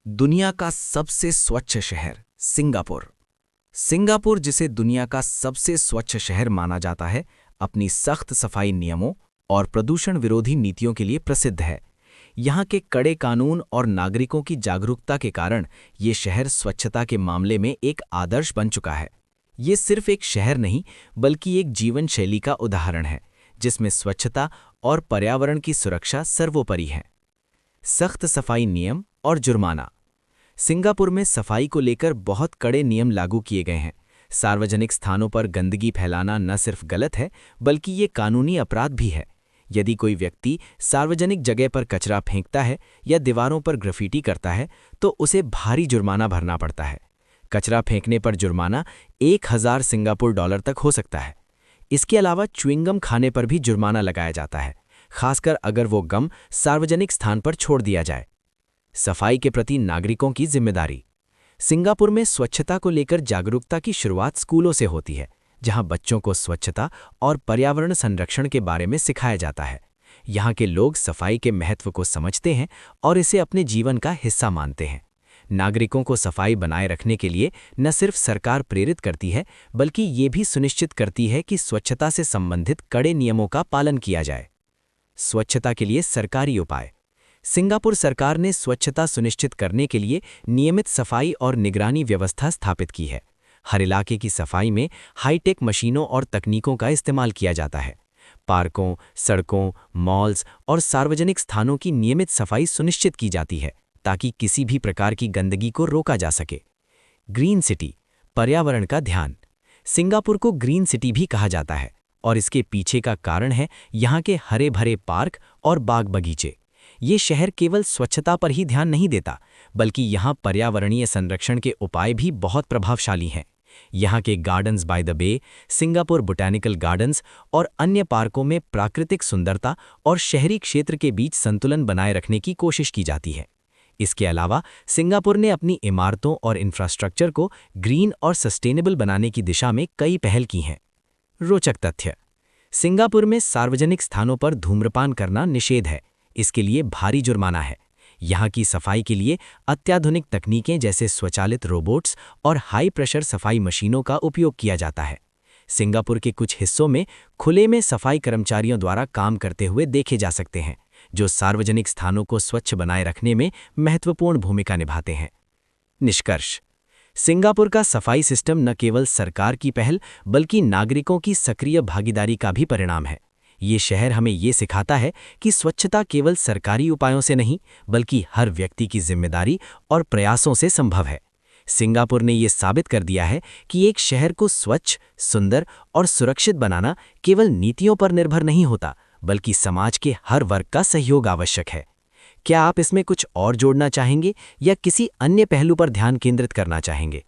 दुनिया का सबसे स्वच्छ शहर सिंगापुर। सिंगापुर, जिसे दुनिया का सबसे स्वच्छ शहर माना जाता है, अपनी सख्त सफाई नियमों और प्रदूषण विरोधी नीतियों के लिए प्रसिद्ध है। यहाँ के कड़े कानून और नागरिकों की जागरूकता के कारण ये शहर स्वच्छता के मामले में एक आदर्श बन चुका है। ये सिर्फ एक शहर नहीं, बल्कि एक जीवन शैली का उदाहरण है, जिसमें स्वच्छता और पर्यावरण की सुरक्षा सर्वोपरि है। सख्त सफाई नियम और जुर्माना। सिंगापुर में सफाई को लेकर बहुत कड़े नियम लागू किए गए हैं। सार्वजनिक स्थानों पर गंदगी फैलाना न सिर्फ गलत है, बल्कि ये कानूनी अपराध भी है। यदि कोई व्यक्ति सार्वजनिक जगह पर कचरा फेंकता है या दीवारों पर ग्राफिटी करता है, तो उसे भारी जुर्माना भरना पड़ता है। कचरा फेंकने पर जुर्माना 1000 सिंगापुर डॉलर तक हो सकता है। इसके अलावा च्युइंगम खाने पर भी जुर्माना लगाया जाता है, खासकर अगर वो गम सार्वजनिक स्थान पर छोड़ दिया जाए। सफाई के प्रति नागरिकों की जिम्मेदारी। सिंगापुर में स्वच्छता को लेकर जागरूकता की शुरुआत स्कूलों से होती है, जहां बच्चों को स्वच्छता और पर्यावरण संरक्षण के बारे में सिखाया जाता है। यहाँ के लोग सफाई के महत्व को समझते हैं और इसे अपने जीवन का हिस्सा मानते हैं। नागरिकों को सफाई बनाए रखने के लिए न सिर्फ सरकार प्रेरित करती है, बल्कि ये भी सुनिश्चित करती है कि स्वच्छता से संबंधित कड़े नियमों का पालन किया जाए। स्वच्छता के लिए सरकारी उपाय। सिंगापुर सरकार ने स्वच्छता सुनिश्चित करने के लिए नियमित सफाई और निगरानी व्यवस्था स्थापित की है। हर इलाके की सफाई में हाईटेक मशीनों और तकनीकों का इस्तेमाल किया जाता है। पार्कों, सड़कों, मॉल्स और सार्वजनिक स्थानों की नियमित सफाई सुनिश्चित की जाती है, ताकि किसी भी प्रकार की गंदगी को रोका जा सके। ग्रीन सिटी, पर्यावरण का ध्यान। सिंगापुर को ग्रीन सिटी भी कहा जाता है, और इसके पीछे का कारण है यहाँ के हरे भरे पार्क और बाग बगीचे। ये शहर केवल स्वच्छता पर ही ध्यान नहीं देता, बल्कि यहाँ पर्यावरणीय संरक्षण के उपाय भी बहुत प्रभावशाली हैं। यहाँ के gardens by the bay, Singapore botanical gardens और अन्य पार्कों में प्राकृतिक सुंदरता और शहरी क्षेत्र के बीच संतुलन बनाए रखने की कोशिश की जाती है। इसके अलावा सिंगापुर ने अपनी इमारतों और इंफ्रास्ट्रक्चर को ग्रीन और सस्टेनेबल बनाने की दिशा में कई पहल की हैं। रोचक तथ्य। सिंगापुर में सार्वजनिक स्थानों पर धूम्रपान करना निषेध है। इसके लिए भारी जुर्माना है। यहाँ की सफाई के लिए अत्याधुनिक तकनीकें जैसे स्वचालित रोबोट्स और हाई प्रेशर सफाई मशीनों का उपयोग किया जाता है। सिंगापुर के कुछ हिस्सों में खुले में सफाई कर्मचारियों द्वारा काम करते हुए देखे जा सकते हैं, जो सार्वजनिक स्थानों को स्वच्छ बनाए रखने में महत्वपूर्ण भूमिका निभाते हैं। निष्कर्ष। सिंगापुर का सफाई सिस्टम न केवल सरकार की पहल, बल्कि नागरिकों की सक्रिय भागीदारी का भी परिणाम है। ये शहर हमें ये सिखाता है कि स्वच्छता केवल सरकारी उपायों से नहीं, बल्कि हर व्यक्ति की जिम्मेदारी और प्रयासों से संभव है। सिंगापुर ने ये साबित कर दिया है कि एक शहर को स्वच्छ, सुंदर और सुरक्षित बनाना केवल नीतियों पर निर्भर नहीं होता, बल्कि समाज के हर वर्ग का सहयोग आवश्यक है। क्या आप इसमें कुछ और जोड़ना चाहेंगे या किसी अन्य पहलू पर ध्यान केंद्रित करना चाहेंगे?